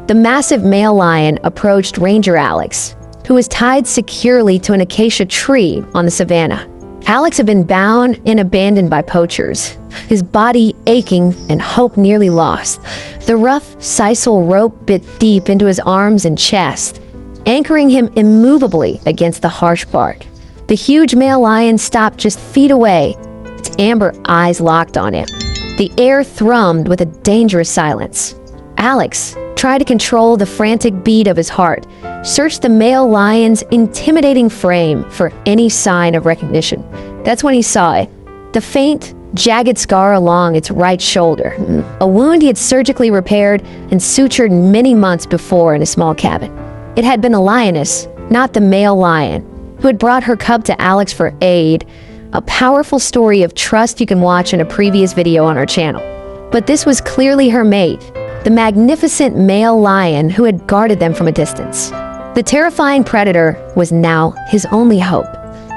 The massive male lion approached Ranger Alex, who was tied securely to an acacia tree on the savannah. Alex had been bound and abandoned by poachers, his body aching and hope nearly lost. The rough sisal rope bit deep into his arms and chest, anchoring him immovably against the harsh bark. The huge male lion stopped just feet away, its amber eyes locked on him. The air thrummed with a dangerous silence. Alex tried to control the frantic beat of his heart, searched the male lion's intimidating frame for any sign of recognition. That's when he saw it. The faint, jagged scar along its right shoulder. A wound he had surgically repaired and sutured many months before in a small cabin. It had been a lioness, not the male lion, who had brought her cub to Alex for aid. A powerful story of trust you can watch in a previous video on our channel. But this was clearly her mate, the magnificent male lion who had guarded them from a distance. The terrifying predator was now his only hope.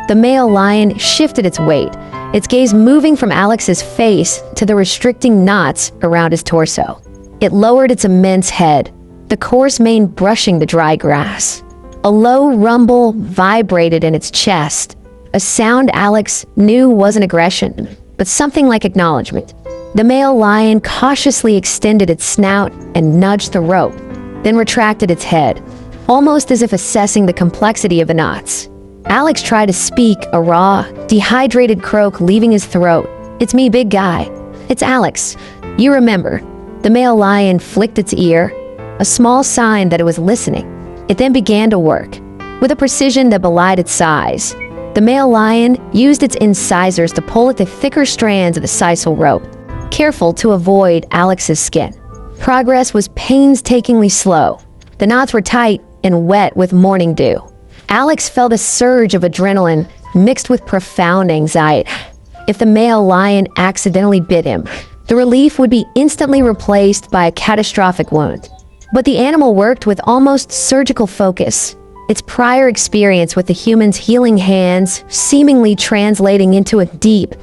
The male lion shifted its weight, its gaze moving from Alex's face to the restricting knots around his torso. It lowered its immense head, the coarse mane brushing the dry grass. A low rumble vibrated in its chest, a sound Alex knew wasn't aggression, but something like acknowledgement. The male lion cautiously extended its snout and nudged the rope, then retracted its head, almost as if assessing the complexity of the knots. Alex tried to speak, a raw, dehydrated croak leaving his throat. "It's me, big guy. It's Alex. You remember." The male lion flicked its ear, a small sign that it was listening. It then began to work, with a precision that belied its size. The male lion used its incisors to pull at the thicker strands of the sisal rope, careful to avoid Alex's skin. Progress was painstakingly slow. The knots were tight and wet with morning dew. Alex felt a surge of adrenaline mixed with profound anxiety. If the male lion accidentally bit him, the relief would be instantly replaced by a catastrophic wound. But the animal worked with almost surgical focus, its prior experience with the human's healing hands seemingly translating into a deep,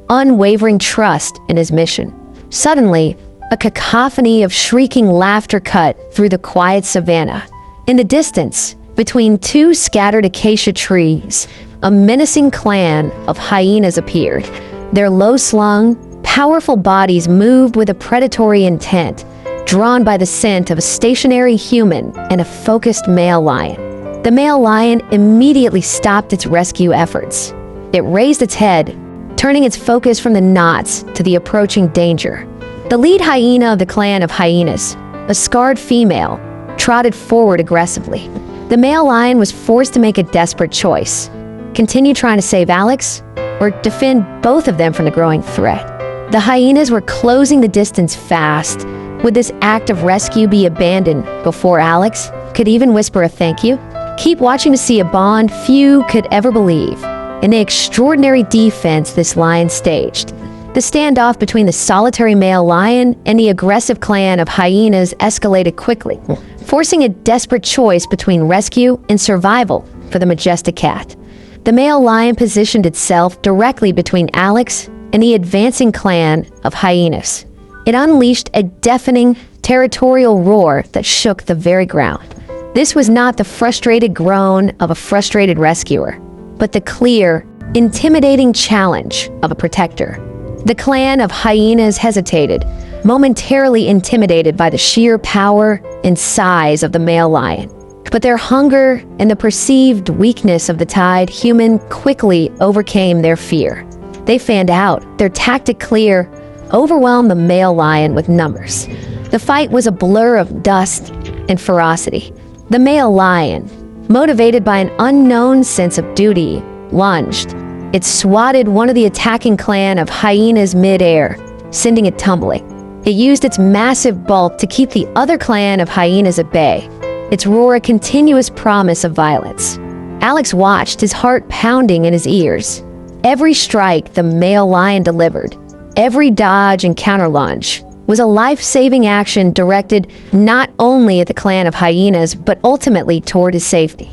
unwavering trust in his mission. Suddenly, a cacophony of shrieking laughter cut through the quiet savannah. In the distance, between two scattered acacia trees, a menacing clan of hyenas appeared. Their low-slung, powerful bodies moved with a predatory intent, drawn by the scent of a stationary human and a focused male lion. The male lion immediately stopped its rescue efforts. It raised its head, turning its focus from the knots to the approaching danger. The lead hyena of the clan of hyenas, a scarred female, trotted forward aggressively. The male lion was forced to make a desperate choice: continue trying to save Alex, or defend both of them from the growing threat. The hyenas were closing the distance fast. Would this act of rescue be abandoned before Alex could even whisper a thank you? Keep watching to see a bond few could ever believe in the extraordinary defense this lion staged. The standoff between the solitary male lion and the aggressive clan of hyenas escalated quickly, forcing a desperate choice between rescue and survival for the majestic cat. The male lion positioned itself directly between Alex and the advancing clan of hyenas. It unleashed a deafening, territorial roar that shook the very ground. This was not the frustrated groan of a frustrated rescuer, but the clear, intimidating challenge of a protector. The clan of hyenas hesitated, momentarily intimidated by the sheer power and size of the male lion. But their hunger and the perceived weakness of the tied human quickly overcame their fear. They fanned out, their tactic clear, overwhelmed the male lion with numbers. The fight was a blur of dust and ferocity. The male lion, motivated by an unknown sense of duty, lunged. It swatted one of the attacking clan of hyenas mid-air, sending it tumbling. It used its massive bulk to keep the other clan of hyenas at bay, its roar a continuous promise of violence. Alex watched, his heart pounding in his ears. Every strike the male lion delivered, every dodge and counter-lunge, was a life-saving action directed not only at the clan of hyenas, but ultimately toward his safety.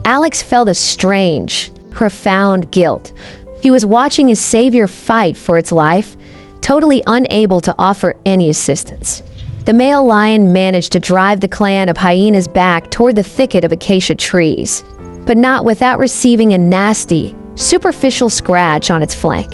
Alex felt a strange, profound guilt. He was watching his savior fight for its life, totally unable to offer any assistance. The male lion managed to drive the clan of hyenas back toward the thicket of acacia trees, but not without receiving a nasty, superficial scratch on its flank.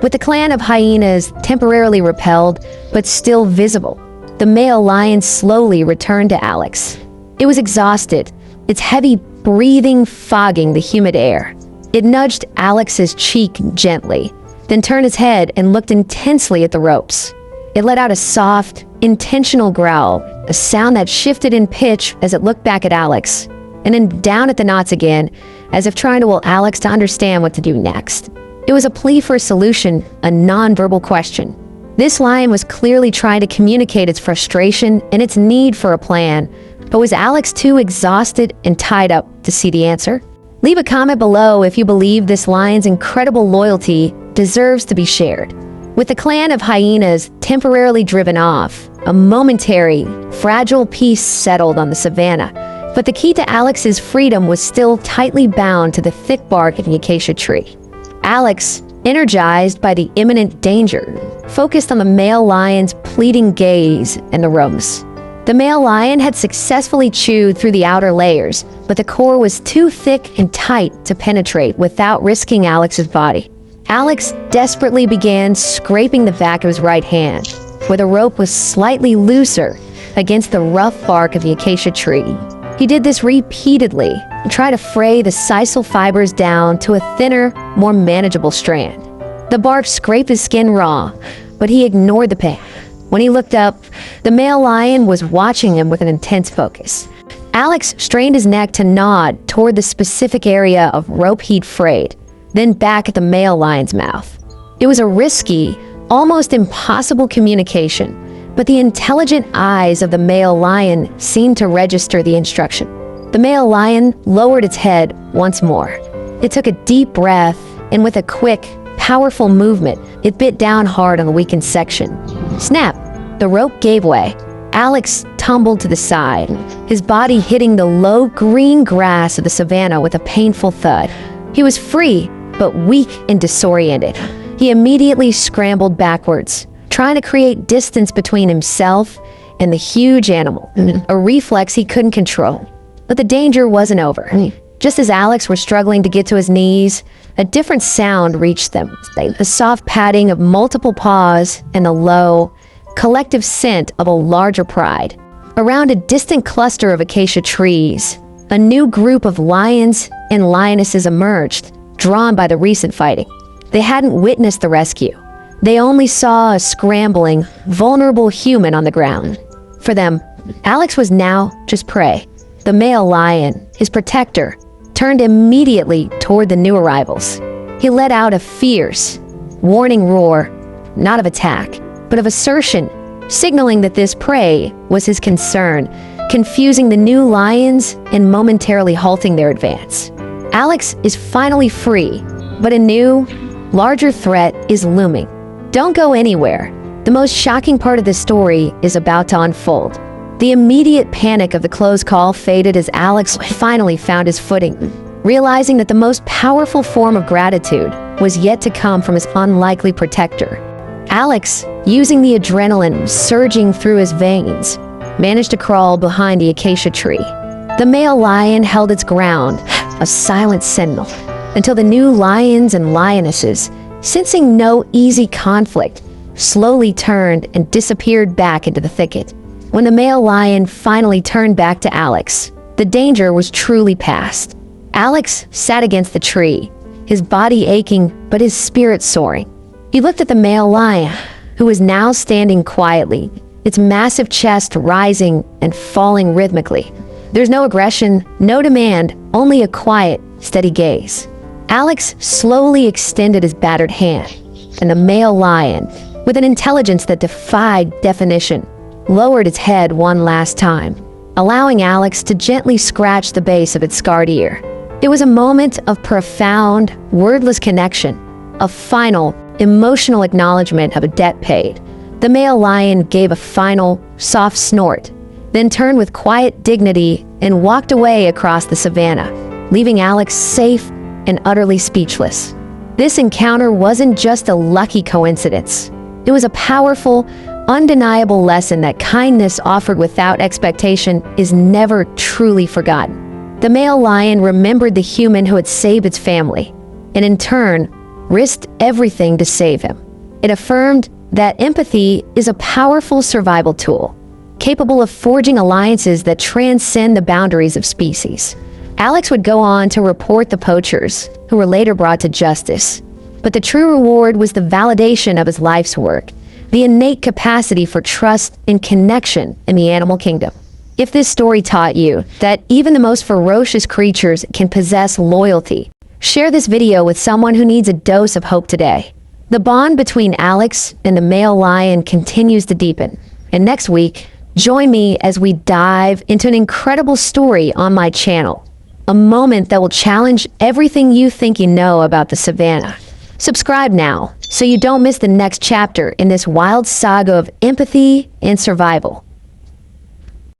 With the clan of hyenas temporarily repelled, but still visible, the male lion slowly returned to Alex. It was exhausted, its heavy breathing fogging the humid air. It nudged Alex's cheek gently, then turned its head and looked intensely at the ropes. It let out a soft, intentional growl, a sound that shifted in pitch as it looked back at Alex, and then down at the knots again, as if trying to will Alex to understand what to do next. It was a plea for a solution, a non-verbal question. This lion was clearly trying to communicate its frustration and its need for a plan, but was Alex too exhausted and tied up to see the answer? Leave a comment below if you believe this lion's incredible loyalty deserves to be shared. With the clan of hyenas temporarily driven off, a momentary, fragile peace settled on the savannah, but the key to Alex's freedom was still tightly bound to the thick bark of the acacia tree. Alex, energized by the imminent danger, focused on the male lion's pleading gaze and the ropes. The male lion had successfully chewed through the outer layers, but the core was too thick and tight to penetrate without risking Alex's body. Alex desperately began scraping the back of his right hand, where the rope was slightly looser against the rough bark of the acacia tree. He did this repeatedly and tried to fray the sisal fibers down to a thinner, more manageable strand. The bark scraped his skin raw, but he ignored the pain. When he looked up, the male lion was watching him with an intense focus. Alex strained his neck to nod toward the specific area of rope he'd frayed, then back at the male lion's mouth. It was a risky, almost impossible communication, but the intelligent eyes of the male lion seemed to register the instruction. The male lion lowered its head once more. It took a deep breath, and with a quick, powerful movement, it bit down hard on the weakened section. Snap! The rope gave way. Alex tumbled to the side, his body hitting the low green grass of the savannah with a painful thud. He was free, but weak and disoriented. He immediately scrambled backwards, trying to create distance between himself and the huge animal, a reflex he couldn't control. But the danger wasn't over. Just as Alex was struggling to get to his knees, a different sound reached them. The soft padding of multiple paws and a low, collective scent of a larger pride. Around a distant cluster of acacia trees, a new group of lions and lionesses emerged, drawn by the recent fighting. They hadn't witnessed the rescue. They only saw a scrambling, vulnerable human on the ground. For them, Alex was now just prey. The male lion, his protector, turned immediately toward the new arrivals. He let out a fierce, warning roar, not of attack, but of assertion, signaling that this prey was his concern, confusing the new lions and momentarily halting their advance. Alex is finally free, but a new, larger threat is looming. Don't go anywhere. The most shocking part of this story is about to unfold. The immediate panic of the close call faded as Alex finally found his footing, realizing that the most powerful form of gratitude was yet to come from his unlikely protector. Alex, using the adrenaline surging through his veins, managed to crawl behind the acacia tree. The male lion held its ground, a silent sentinel, until the new lions and lionesses, sensing no easy conflict, slowly turned and disappeared back into the thicket. When the male lion finally turned back to Alex, the danger was truly past. Alex sat against the tree, his body aching but his spirit soaring. He looked at the male lion, who was now standing quietly, its massive chest rising and falling rhythmically. There's no aggression, no demand, only a quiet, steady gaze. Alex slowly extended his battered hand, and the male lion, with an intelligence that defied definition, lowered its head one last time, allowing Alex to gently scratch the base of its scarred ear. It was a moment of profound, wordless connection, a final, emotional acknowledgement of a debt paid. The male lion gave a final, soft snort, then turned with quiet dignity and walked away across the savannah, leaving Alex safe and utterly speechless. This encounter wasn't just a lucky coincidence. It was a powerful, undeniable lesson that kindness offered without expectation is never truly forgotten. The male lion remembered the human who had saved its family, and in turn, risked everything to save him. It affirmed that empathy is a powerful survival tool, capable of forging alliances that transcend the boundaries of species. Alex would go on to report the poachers, who were later brought to justice. But the true reward was the validation of his life's work, the innate capacity for trust and connection in the animal kingdom. If this story taught you that even the most ferocious creatures can possess loyalty, share this video with someone who needs a dose of hope today. The bond between Alex and the male lion continues to deepen. And next week, join me as we dive into an incredible story on my channel, a moment that will challenge everything you think you know about the savannah. Subscribe now so you don't miss the next chapter in this wild saga of empathy and survival.